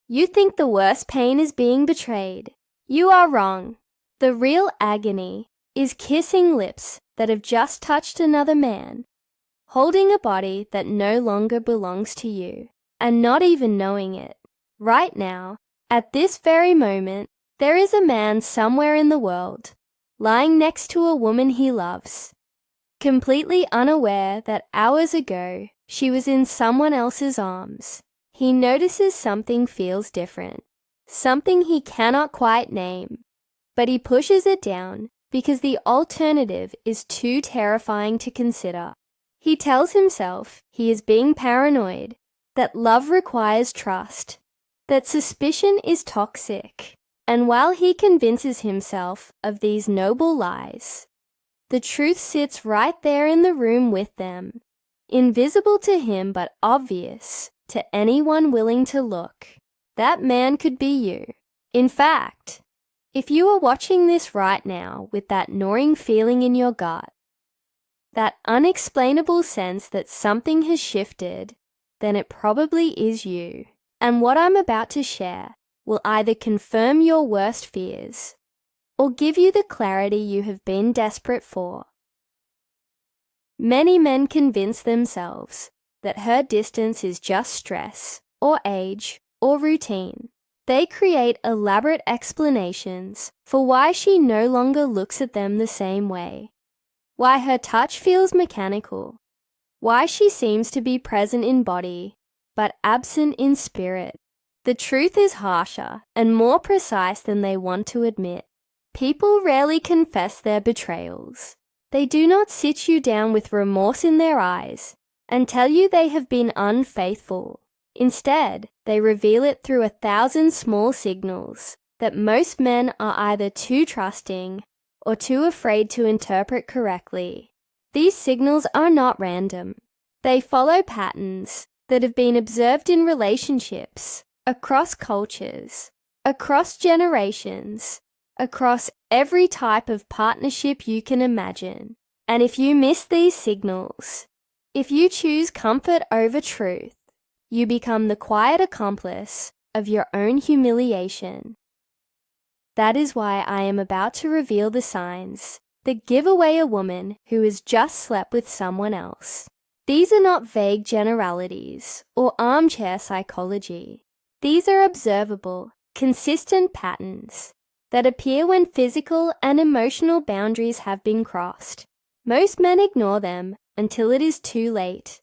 You think the worst pain is being betrayed. You are wrong. The real agony is kissing lips that have just touched another man, holding a body that no longer belongs to you, and not even knowing it. Right now, at this very moment, there is a man somewhere in the world, lying next to a woman he loves, completely unaware that hours ago she was in someone else's arms. He notices something feels different, something he cannot quite name, but he pushes it down because the alternative is too terrifying to consider. He tells himself he is being paranoid, that love requires trust, that suspicion is toxic, and while he convinces himself of these noble lies, the truth sits right there in the room with them, invisible to him but obvious to anyone willing to look. That man could be you. In fact, if you are watching this right now with that gnawing feeling in your gut, that unexplainable sense that something has shifted, then it probably is you. And what I'm about to share will either confirm your worst fears or give you the clarity you have been desperate for. Many men convince themselves that her distance is just stress, or age, or routine. They create elaborate explanations for why she no longer looks at them the same way, why her touch feels mechanical, why she seems to be present in body, but absent in spirit. The truth is harsher and more precise than they want to admit. People rarely confess their betrayals. They do not sit you down with remorse in their eyes and tell you they have been unfaithful. Instead, they reveal it through 1,000 small signals that most men are either too trusting or too afraid to interpret correctly. These signals are not random. They follow patterns that have been observed in relationships, across cultures, across generations, across every type of partnership you can imagine. And if you miss these signals, if you choose comfort over truth, you become the quiet accomplice of your own humiliation. That is why I am about to reveal the signs that give away a woman who has just slept with someone else. These are not vague generalities or armchair psychology. These are observable, consistent patterns that appear when physical and emotional boundaries have been crossed. Most men ignore them until it is too late,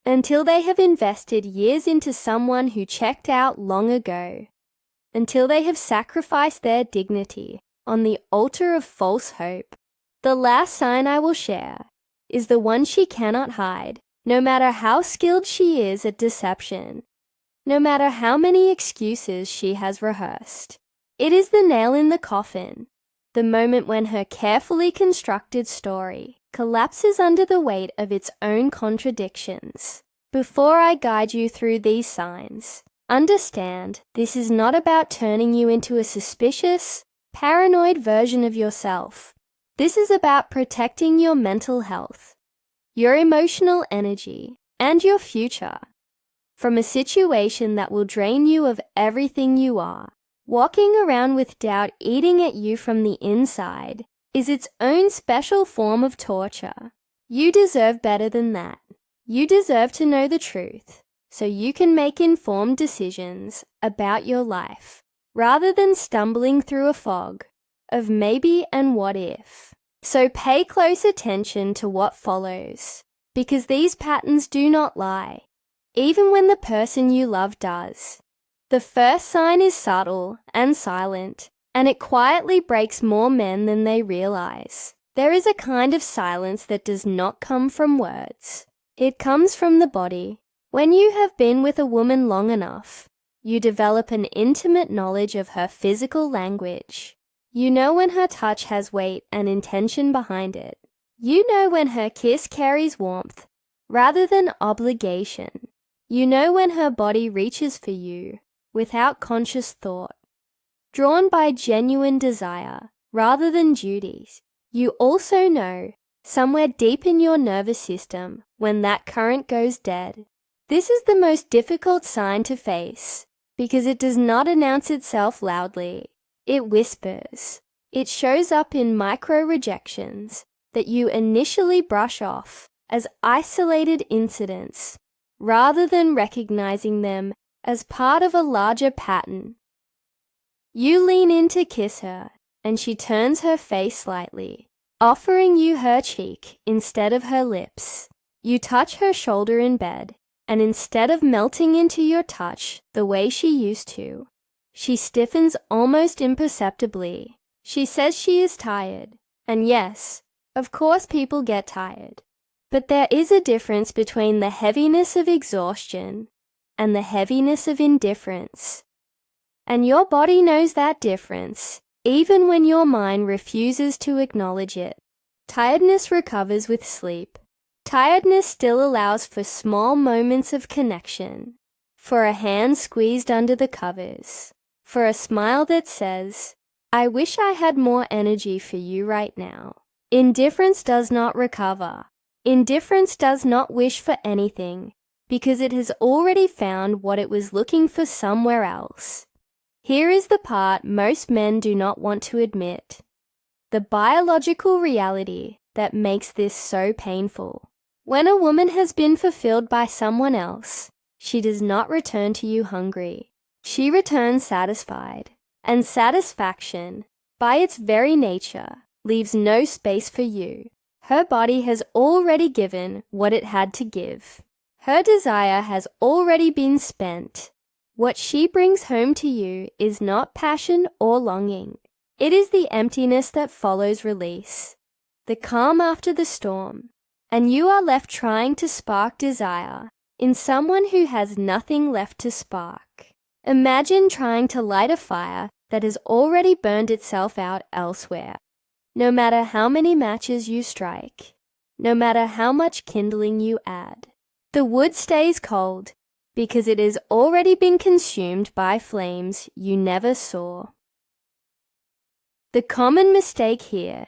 until they have invested years into someone who checked out long ago, until they have sacrificed their dignity on the altar of false hope. The last sign I will share is the one she cannot hide, no matter how skilled she is at deception, no matter how many excuses she has rehearsed. It is the nail in the coffin, the moment when her carefully constructed story collapses under the weight of its own contradictions. Before I guide you through these signs, understand this is not about turning you into a suspicious, paranoid version of yourself. This is about protecting your mental health, your emotional energy, and your future from a situation that will drain you of everything you are. Walking around with doubt eating at you from the inside is its own special form of torture. You deserve better than that. You deserve to know the truth so you can make informed decisions about your life rather than stumbling through a fog of maybe and what if. So pay close attention to what follows, because these patterns do not lie, even when the person you love does. The first sign is subtle and silent, and it quietly breaks more men than they realize. There is a kind of silence that does not come from words. It comes from the body. When you have been with a woman long enough, you develop an intimate knowledge of her physical language. You know when her touch has weight and intention behind it. You know when her kiss carries warmth rather than obligation. You know when her body reaches for you without conscious thought, drawn by genuine desire rather than duties. You also know, somewhere deep in your nervous system, when that current goes dead. This is the most difficult sign to face, because it does not announce itself loudly. It whispers. It shows up in micro-rejections that you initially brush off as isolated incidents, rather than recognizing them as part of a larger pattern. You lean in to kiss her, and she turns her face slightly, offering you her cheek instead of her lips. You touch her shoulder in bed, and instead of melting into your touch the way she used to, she stiffens almost imperceptibly. She says she is tired, and yes, of course people get tired. But there is a difference between the heaviness of exhaustion and the heaviness of indifference. And your body knows that difference, even when your mind refuses to acknowledge it. Tiredness recovers with sleep. Tiredness still allows for small moments of connection, for a hand squeezed under the covers, for a smile that says, "I wish I had more energy for you right now." Indifference does not recover. Indifference does not wish for anything because it has already found what it was looking for somewhere else. Here is the part most men do not want to admit. The biological reality that makes this so painful. When a woman has been fulfilled by someone else, she does not return to you hungry. She returns satisfied. And satisfaction, by its very nature, leaves no space for you. Her body has already given what it had to give. Her desire has already been spent. What she brings home to you is not passion or longing. It is the emptiness that follows release, the calm after the storm, and you are left trying to spark desire in someone who has nothing left to spark. Imagine trying to light a fire that has already burned itself out elsewhere. No matter how many matches you strike, no matter how much kindling you add, the wood stays cold because it has already been consumed by flames you never saw. The common mistake here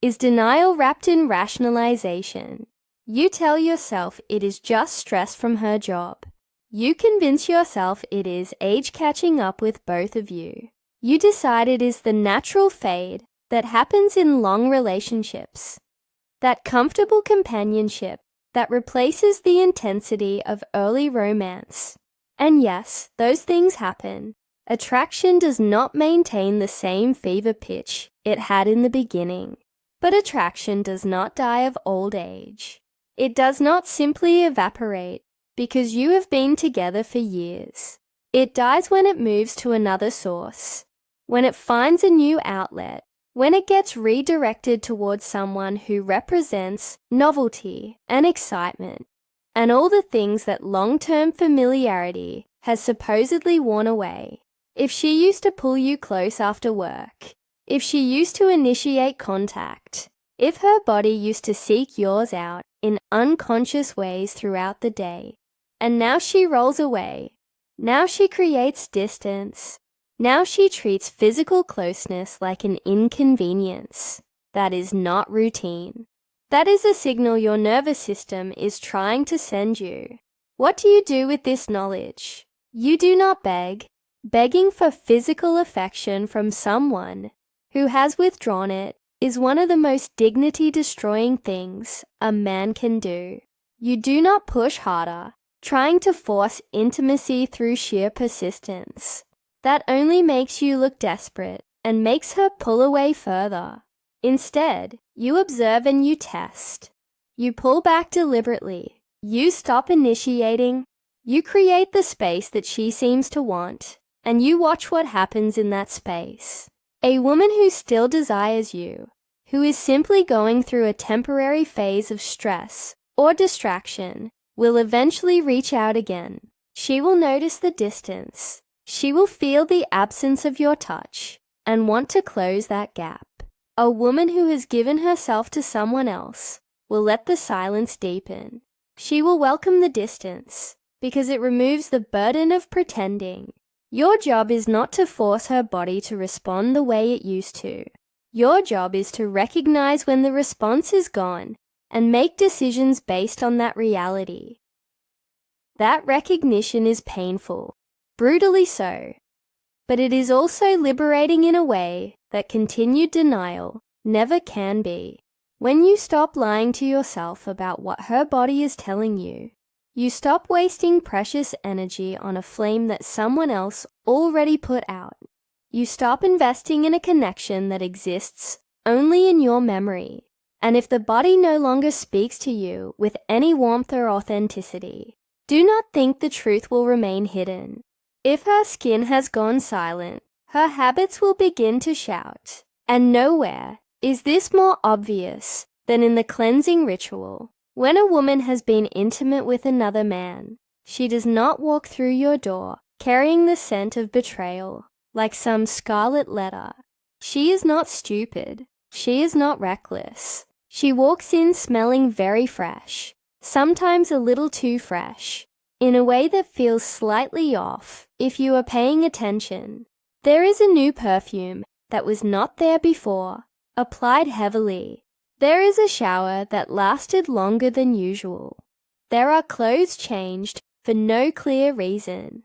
is denial wrapped in rationalization. You tell yourself it is just stress from her job. You convince yourself it is age catching up with both of you. You decide it is the natural fade that happens in long relationships, that comfortable companionship that replaces the intensity of early romance. And yes, those things happen. Attraction does not maintain the same fever pitch it had in the beginning, but attraction does not die of old age. It does not simply evaporate because you have been together for years. It dies when it moves to another source, when it finds a new outlet, when it gets redirected towards someone who represents novelty and excitement, and all the things that long-term familiarity has supposedly worn away. If she used to pull you close after work, if she used to initiate contact, if her body used to seek yours out in unconscious ways throughout the day, and now she rolls away, now she creates distance, now she treats physical closeness like an inconvenience. That is not routine. That is a signal your nervous system is trying to send you. What do you do with this knowledge? You do not beg. Begging for physical affection from someone who has withdrawn it is one of the most dignity-destroying things a man can do. You do not push harder, trying to force intimacy through sheer persistence. That only makes you look desperate and makes her pull away further. Instead, you observe and you test. You pull back deliberately. You stop initiating. You create the space that she seems to want, and you watch what happens in that space. A woman who still desires you, who is simply going through a temporary phase of stress or distraction, will eventually reach out again. She will notice the distance. She will feel the absence of your touch and want to close that gap. A woman who has given herself to someone else will let the silence deepen. She will welcome the distance because it removes the burden of pretending. Your job is not to force her body to respond the way it used to. Your job is to recognize when the response is gone and make decisions based on that reality. That recognition is painful. brutally so. But it is also liberating in a way that continued denial never can be. When you stop lying to yourself about what her body is telling you, you stop wasting precious energy on a flame that someone else already put out. You stop investing in a connection that exists only in your memory. And if the body no longer speaks to you with any warmth or authenticity, do not think the truth will remain hidden. If her skin has gone silent, her habits will begin to shout. And nowhere is this more obvious than in the cleansing ritual. When a woman has been intimate with another man, she does not walk through your door carrying the scent of betrayal like some scarlet letter. She is not stupid. She is not reckless. She walks in smelling very fresh, sometimes a little too fresh, in a way that feels slightly off if you are paying attention. There is a new perfume that was not there before, applied heavily. There is a shower that lasted longer than usual. There are clothes changed for no clear reason.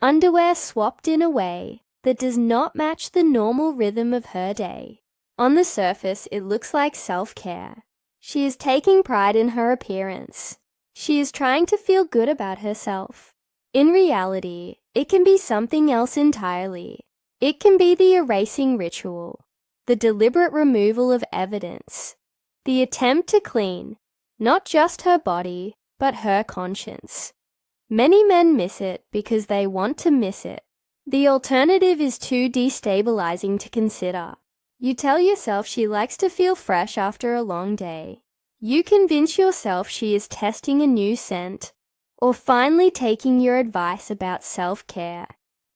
Underwear swapped in a way that does not match the normal rhythm of her day. On the surface, it looks like self-care. She is taking pride in her appearance. She is trying to feel good about herself. In reality, it can be something else entirely. It can be the erasing ritual, the deliberate removal of evidence, the attempt to clean, not just her body, but her conscience. Many men miss it because they want to miss it. The alternative is too destabilizing to consider. You tell yourself she likes to feel fresh after a long day. You convince yourself she is testing a new scent, or finally taking your advice about self-care.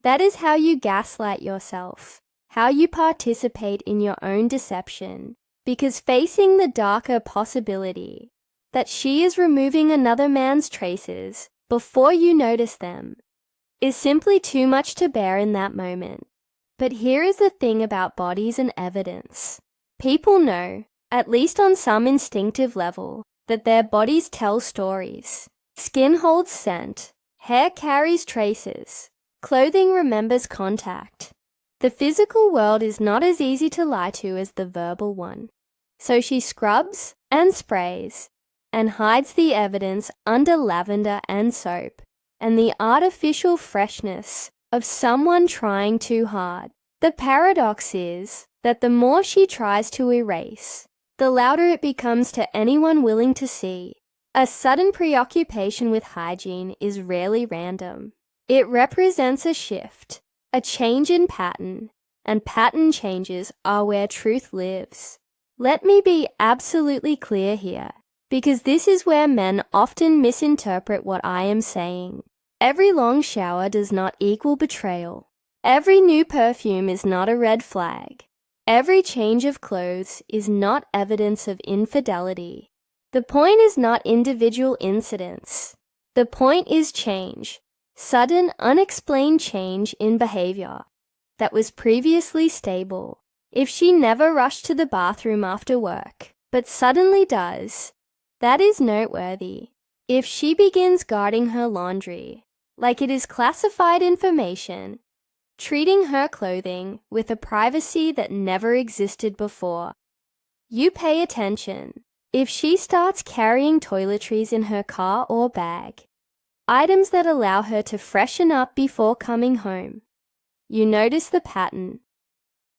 That is how you gaslight yourself, how you participate in your own deception, because facing the darker possibility that she is removing another man's traces before you notice them is simply too much to bear in that moment. But here is the thing about bodies and evidence. People know, at least on some instinctive level, that their bodies tell stories. Skin holds scent, hair carries traces, clothing remembers contact. The physical world is not as easy to lie to as the verbal one. So she scrubs and sprays and hides the evidence under lavender and soap and the artificial freshness of someone trying too hard. The paradox is that the more she tries to erase, the louder it becomes to anyone willing to see. A sudden preoccupation with hygiene is rarely random. It represents a shift, a change in pattern, and pattern changes are where truth lives. Let me be absolutely clear here, because this is where men often misinterpret what I am saying. Every long shower does not equal betrayal. Every new perfume is not a red flag. Every change of clothes is not evidence of infidelity. The point is not individual incidents. The point is change, sudden, unexplained change in behavior that was previously stable. If she never rushed to the bathroom after work, but suddenly does, that is noteworthy. If she begins guarding her laundry like it is classified information, treating her clothing with a privacy that never existed before, you pay attention. If she starts carrying toiletries in her car or bag, items that allow her to freshen up before coming home, you notice the pattern.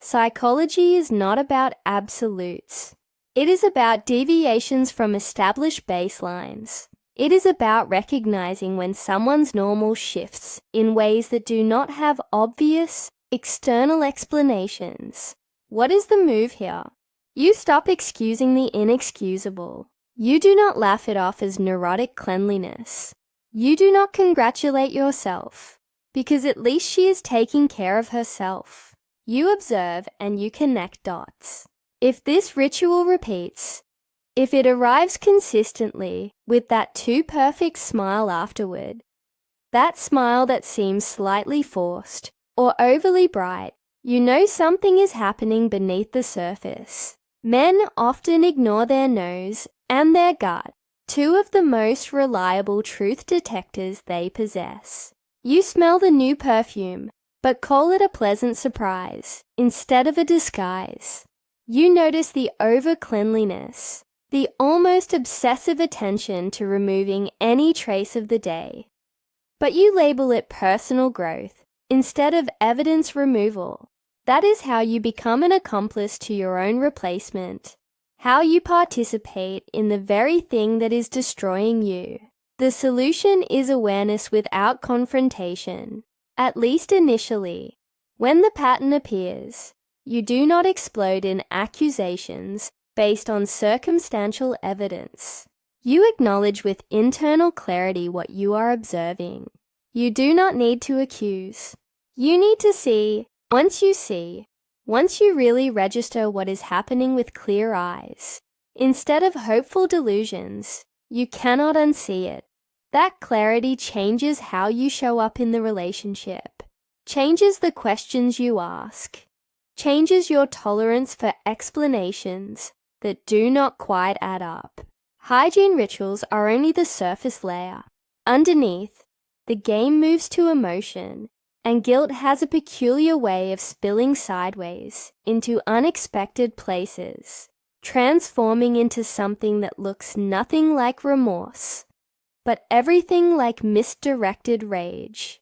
Psychology is not about absolutes. It is about deviations from established baselines. It is about recognizing when someone's normal shifts in ways that do not have obvious, external explanations. What is the move here? You stop excusing the inexcusable. You do not laugh it off as neurotic cleanliness. You do not congratulate yourself, because at least she is taking care of herself. You observe and you connect dots. If this ritual repeats, if it arrives consistently with that too perfect smile afterward, that smile that seems slightly forced or overly bright, you know something is happening beneath the surface. Men often ignore their nose and their gut, two of the most reliable truth detectors they possess. You smell the new perfume, but call it a pleasant surprise instead of a disguise. You notice the over-cleanliness, the almost obsessive attention to removing any trace of the day. But you label it personal growth instead of evidence removal. That is how you become an accomplice to your own replacement, how you participate in the very thing that is destroying you. The solution is awareness without confrontation, at least initially. When the pattern appears, you do not explode in accusations based on circumstantial evidence. You acknowledge with internal clarity what you are observing. You do not need to accuse. You need to see. Once you really register what is happening with clear eyes, instead of hopeful delusions, you cannot unsee it. That clarity changes how you show up in the relationship, changes the questions you ask, changes your tolerance for explanations that do not quite add up. Hygiene rituals are only the surface layer. Underneath, the game moves to emotion, and guilt has a peculiar way of spilling sideways into unexpected places, transforming into something that looks nothing like remorse, but everything like misdirected rage.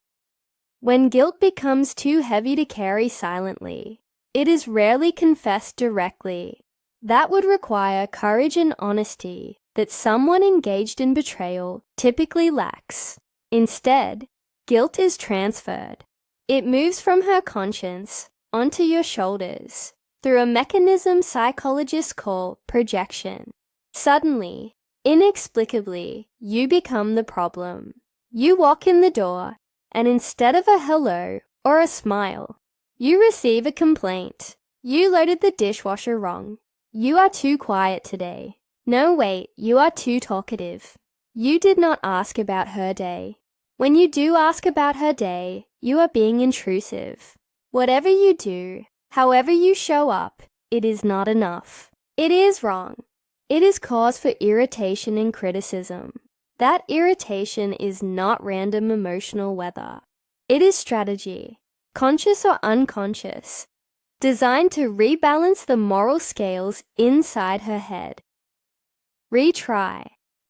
When guilt becomes too heavy to carry silently, it is rarely confessed directly. That would require courage and honesty that someone engaged in betrayal typically lacks. Instead, guilt is transferred. It moves from her conscience onto your shoulders through a mechanism psychologists call projection. Suddenly, inexplicably, you become the problem. You walk in the door, and instead of a hello or a smile, you receive a complaint. You loaded the dishwasher wrong. You are too quiet today. No, wait, you are too talkative. You did not ask about her day. When you do ask about her day, you are being intrusive. Whatever you do, however you show up, it is not enough. It is wrong. It is cause for irritation and criticism. That irritation is not random emotional weather. It is strategy, conscious or unconscious, designed to rebalance the moral scales inside her head. Retry.